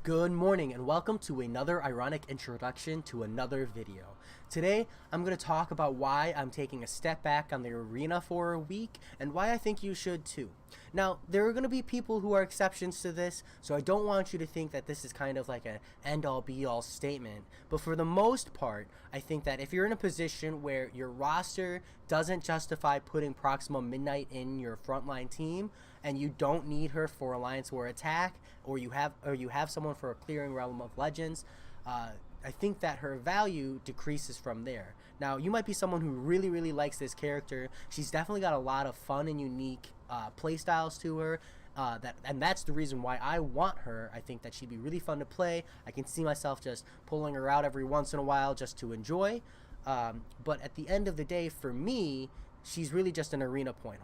Good morning and welcome to another ironic introduction to another video. Today, I'm going to talk about why I'm taking a step back on the arena for a week and why I think you should too. Now, there are going to be people who are exceptions to this, so I don't want you to think that this is kind of like an end-all be-all statement, but for the most part, I think that if you're in a position where your roster doesn't justify putting Proxima Midnight in your frontline team and you don't need her for Alliance War attack, or you have someone for a clearing Realm of Legends, I think that her value decreases from there. Now, you might be someone who really likes this character. She's definitely got a lot of fun and unique playstyles to her. And that's the reason why I want her. I think that she'd be really fun to play. I can see myself just pulling her out every once in a while just to enjoy. But at the end of the day, for me, she's really just an arena point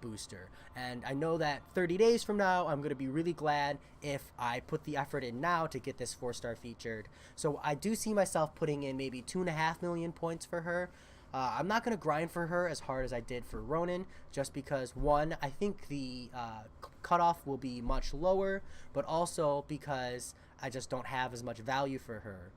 booster, and I know that 30 days from now I'm going to be really glad if I put the effort in now to get this 4-star featured. So I do see myself putting in maybe 2.5 million points for her. I'm not going to grind for her as hard as I did for Ronin, just because, one, I think the cutoff will be much lower, but also because I just don't have as much value for her.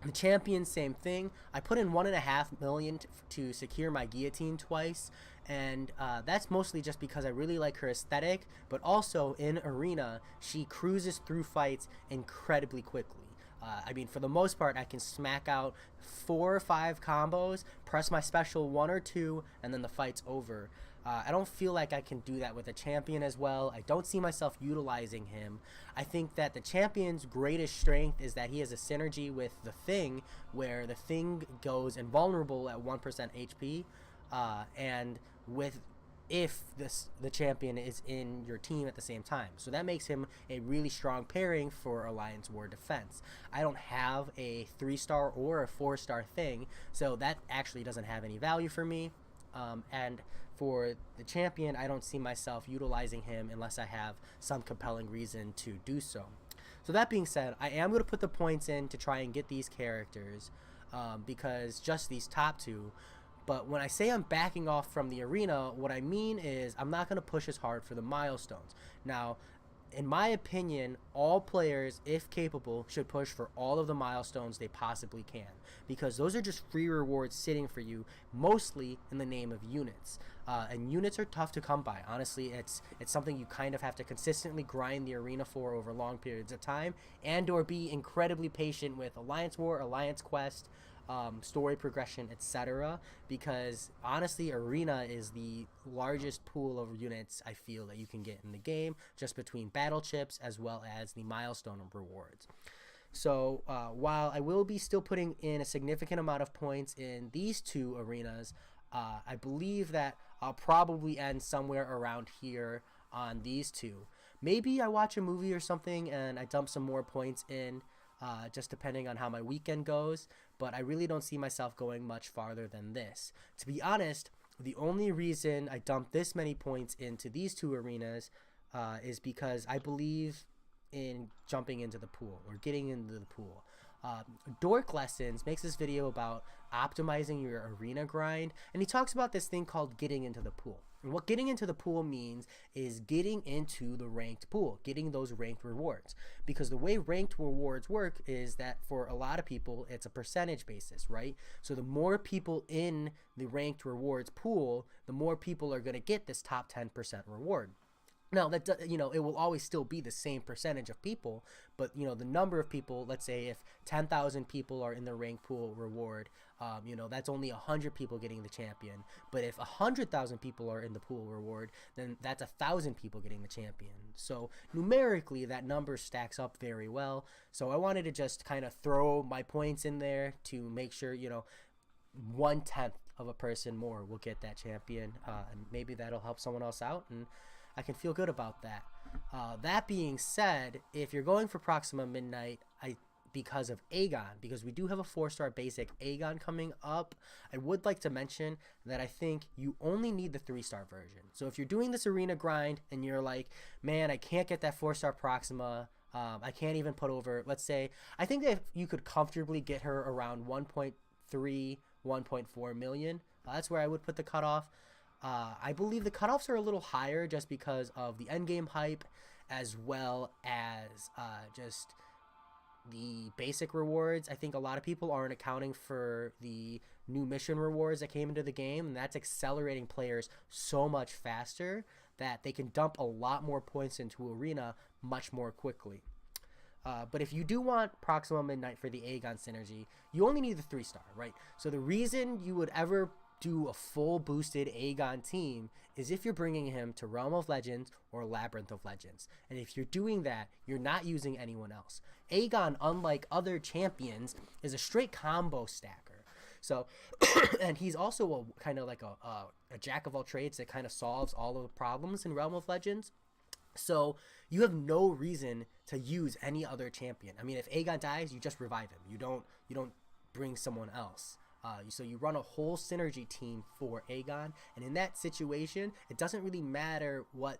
The champion, same thing. I put in 1.5 million to secure my guillotine twice, and that's mostly just because I really like her aesthetic, but also in arena, she cruises through fights incredibly quickly. I mean, for the most part, I can smack out 4 or 5 combos, press my special 1 or 2, and then the fight's over. I don't feel like I can do that with a champion as well. I don't see myself utilizing him. I think that the champion's greatest strength is that he has a synergy with the Thing, where the Thing goes invulnerable at 1% HP, and with if the champion is in your team at the same time. So that makes him a really strong pairing for Alliance War defense. I don't have a 3-star or a 4-star Thing, so that actually doesn't have any value for me. And for the champion, I don't see myself utilizing him unless I have some compelling reason to do so. So that being said, I am going to put the points in to try and get these characters, because just these top two. But when I say I'm backing off from the arena, what I mean is I'm not going to push as hard for the milestones. Now, in my opinion, all players, if capable, should push for all of the milestones they possibly can, because those are just free rewards sitting for you, mostly in the name of units. And units are tough to come by. Honestly, it's something you kind of have to consistently grind the arena for over long periods of time, and or be incredibly patient with Alliance War, Alliance Quest, story progression, etc. Because honestly, arena is the largest pool of units I feel that you can get in the game, just between battle chips as well as the milestone rewards. So while I will be still putting in a significant amount of points in these two arenas, I believe that I'll probably end somewhere around here on these two. Maybe I watch a movie or something and I dump some more points in, just depending on how my weekend goes, but I really don't see myself going much farther than this. To be honest, the only reason I dumped this many points into these two arenas is because I believe in jumping into the pool or getting into the pool. Dork Lessons makes this video about optimizing your arena grind, and he talks about this thing called getting into the pool. And what getting into the pool means is getting into the ranked pool, getting those ranked rewards. Because the way ranked rewards work is that for a lot of people, it's a percentage basis, right? So the more people in the ranked rewards pool, the more people are going to get this top 10% reward. Now, that it will always still be the same percentage of people, but the number of people, let's say if 10,000 people are in the rank pool reward, that's only 100 people getting the champion. But if 100,000 people are in the pool reward, then that's 1,000 people getting the champion. So numerically, that number stacks up very well. So I wanted to just kind of throw my points in there to make sure 1/10 of a person more will get that champion, and maybe that'll help someone else out, and I can feel good about that. That being said, if you're going for Proxima Midnight, because of Aegon, because we do have a 4-star basic Aegon coming up, I would like to mention that I think you only need the 3-star version. So if you're doing this arena grind and you're like, man, I can't get that 4-star Proxima, I can't even put over, let's say, I think that you could comfortably get her around 1.3, 1.4 million. That's where I would put the cutoff. I believe the cutoffs are a little higher just because of the endgame hype as well as just the basic rewards. I think a lot of people aren't accounting for the new mission rewards that came into the game, and that's accelerating players so much faster that they can dump a lot more points into Arena much more quickly. But if you do want Proxima Midnight for the Aegon synergy, you only need the 3-star, right? So the reason you would ever do a full boosted Aegon team is if you're bringing him to Realm of Legends or Labyrinth of Legends. And if you're doing that, you're not using anyone else. Aegon, unlike other champions, is a straight combo stacker. So, and he's also a kind of like a jack of all trades that kind of solves all of the problems in Realm of Legends. So you have no reason to use any other champion. I mean, if Aegon dies, you just revive him. You don't bring someone else. So you run a whole synergy team for Aegon, and in that situation, it doesn't really matter what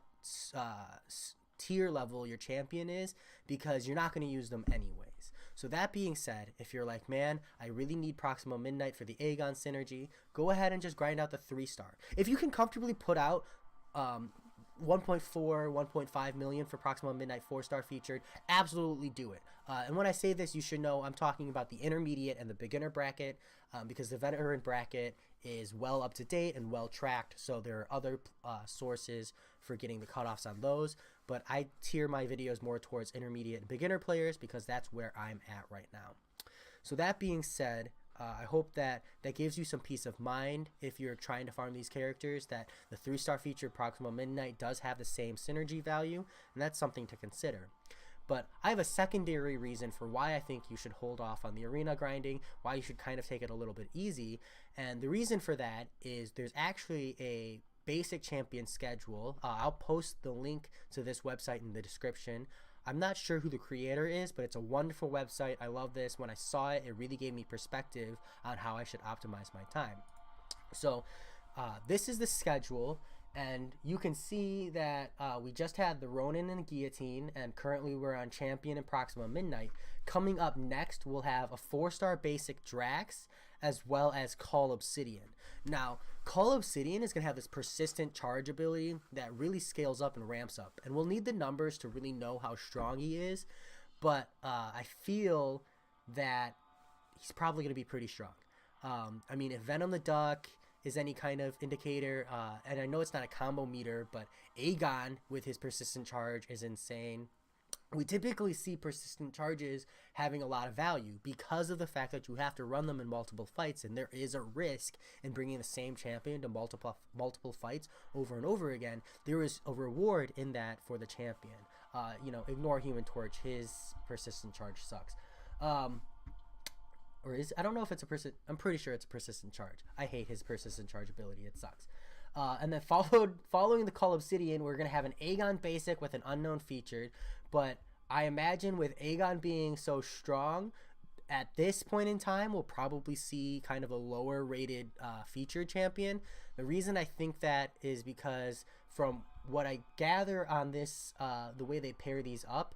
tier level your champion is, because you're not going to use them anyways. So that being said, if you're like, man, I really need Proxima Midnight for the Aegon synergy, go ahead and just grind out the 3-star. If you can comfortably put out 1.4, 1.5 million for Proxima Midnight 4-star featured, absolutely do it. And when I say this, you should know I'm talking about the intermediate and the beginner bracket, because the veteran bracket is well up to date and well tracked, so there are other sources for getting the cutoffs on those. But I tier my videos more towards intermediate and beginner players because that's where I'm at right now. So that being said, I hope that gives you some peace of mind if you're trying to farm these characters, that the 3-star featured Proxima Midnight does have the same synergy value, and that's something to consider. But I have a secondary reason for why I think you should hold off on the arena grinding, why you should kind of take it a little bit easy. And the reason for that is there's actually a basic champion schedule. I'll post the link to this website in the description. I'm not sure who the creator is, but it's a wonderful website. I love this. When I saw it, it really gave me perspective on how I should optimize my time. So this is the schedule, and you can see that we just had the Ronin and the Guillotine, and currently we're on Champion and Proxima Midnight. Coming up next, we'll have a 4-star basic Drax, as well as Call Obsidian. Now, Call Obsidian is going to have this persistent charge ability that really scales up and ramps up, and we'll need the numbers to really know how strong he is, but I feel that he's probably going to be pretty strong. I mean, if Venom the Duck is any kind of indicator, and I know it's not a combo meter, but Aegon with his persistent charge is insane. We typically see persistent charges having a lot of value because of the fact that you have to run them in multiple fights, and there is a risk in bringing the same champion to multiple fights over and over again. There is a reward in that for the champion. Ignore Human Torch. His persistent charge sucks. I don't know if it's I'm pretty sure it's a persistent charge. I hate his persistent charge ability. It sucks. And then following the Call Obsidian, we're going to have an Aegon basic with an unknown featured. But I imagine with Aegon being so strong, at this point in time, we'll probably see kind of a lower rated featured champion. The reason I think that is because from what I gather on this, the way they pair these up,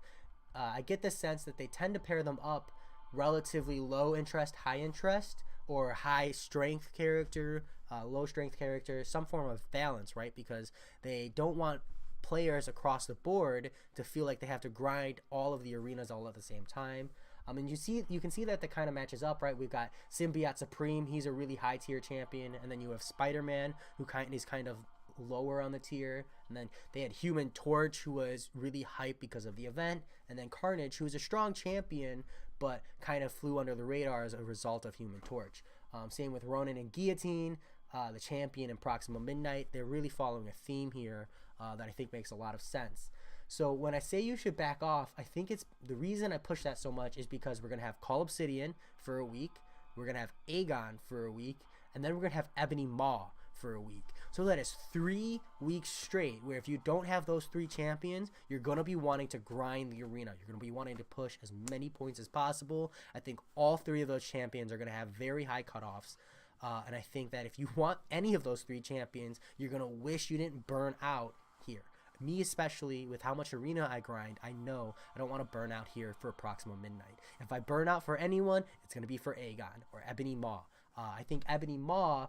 I get the sense that they tend to pair them up relatively low interest, high interest, or high strength character, low strength character, some form of balance, right? Because they don't want players across the board to feel like they have to grind all of the arenas all at the same time. And you can see that kind of matches up, right? We've got Symbiote Supreme, he's a really high tier champion, and then you have Spider-Man, who is kind of lower on the tier, and then they had Human Torch, who was really hyped because of the event, and then Carnage, who was a strong champion but kind of flew under the radar as a result of Human Torch. Same with Ronin and Guillotine, the champion and Proxima Midnight. They're really following a theme here that I think makes a lot of sense. So when I say you should back off, I think it's the reason I push that so much is because we're going to have Call Obsidian for a week, we're going to have Aegon for a week, and then we're going to have Ebony Maw for a week. So that is 3 weeks straight where if you don't have those 3 champions, you're going to be wanting to grind the arena. You're going to be wanting to push as many points as possible. I think all 3 of those champions are going to have very high cutoffs. And I think that if you want any of those 3 champions, you're going to wish you didn't burn out here. Me especially, with how much arena I grind, I know I don't want to burn out here for Proxima Midnight. If I burn out for anyone, it's going to be for Aegon or Ebony Maw. I think Ebony Maw,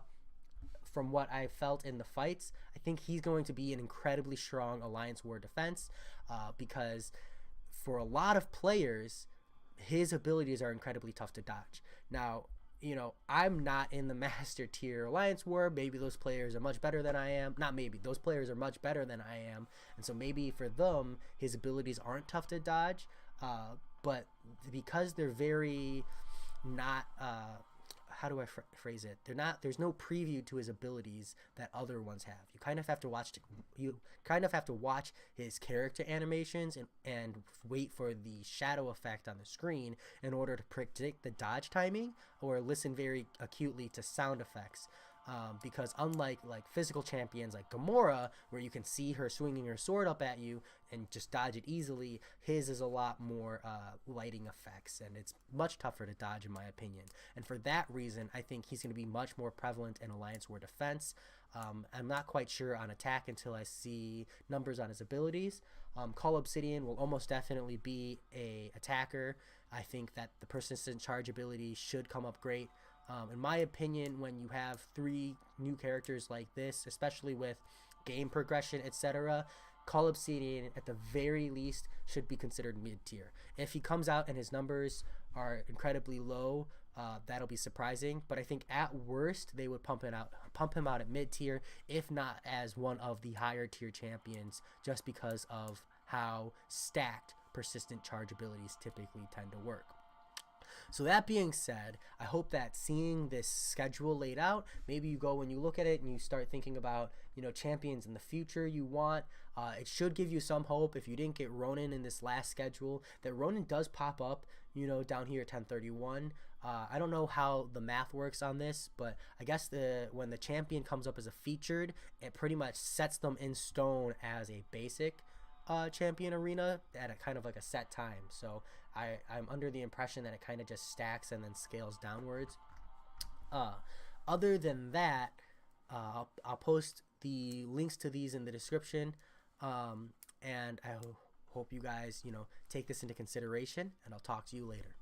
from what I felt in the fights, I think he's going to be an incredibly strong Alliance War defense because for a lot of players, his abilities are incredibly tough to dodge. Now, I'm not in the master tier Alliance War. Maybe those players are much better than I am. Not maybe. Those players are much better than I am. And so maybe for them, his abilities aren't tough to dodge. But because they're very not how do I phrase it? There's no preview to his abilities that other ones have. You kind of have to watch his character animations and wait for the shadow effect on the screen in order to predict the dodge timing or listen very acutely to sound effects. Because unlike like physical champions like Gamora, where you can see her swinging her sword up at you and just dodge it easily, his is a lot more lighting effects, and it's much tougher to dodge in my opinion. And for that reason, I think he's going to be much more prevalent in Alliance War defense. I'm not quite sure on attack until I see numbers on his abilities. Call Obsidian will almost definitely be a attacker. I think that the persistent charge ability should come up great. In my opinion, when you have 3 new characters like this, especially with game progression, etc., Call Obsidian at the very least should be considered mid-tier. If he comes out and his numbers are incredibly low, that'll be surprising. But I think at worst they would pump him out at mid-tier, if not as one of the higher tier champions, just because of how stacked persistent charge abilities typically tend to work. So that being said, I hope that seeing this schedule laid out, maybe you go when you look at it and you start thinking about, champions in the future you want. It should give you some hope if you didn't get Ronin in this last schedule, that Ronin does pop up, down here at 1031. I don't know how the math works on this, but I guess when the champion comes up as a featured, it pretty much sets them in stone as a basic champion arena at a kind of like a set time. So I'm under the impression that it kind of just stacks and then scales downwards. Other than that, I'll post the links to these in the description, and I hope you guys take this into consideration, and I'll talk to you later.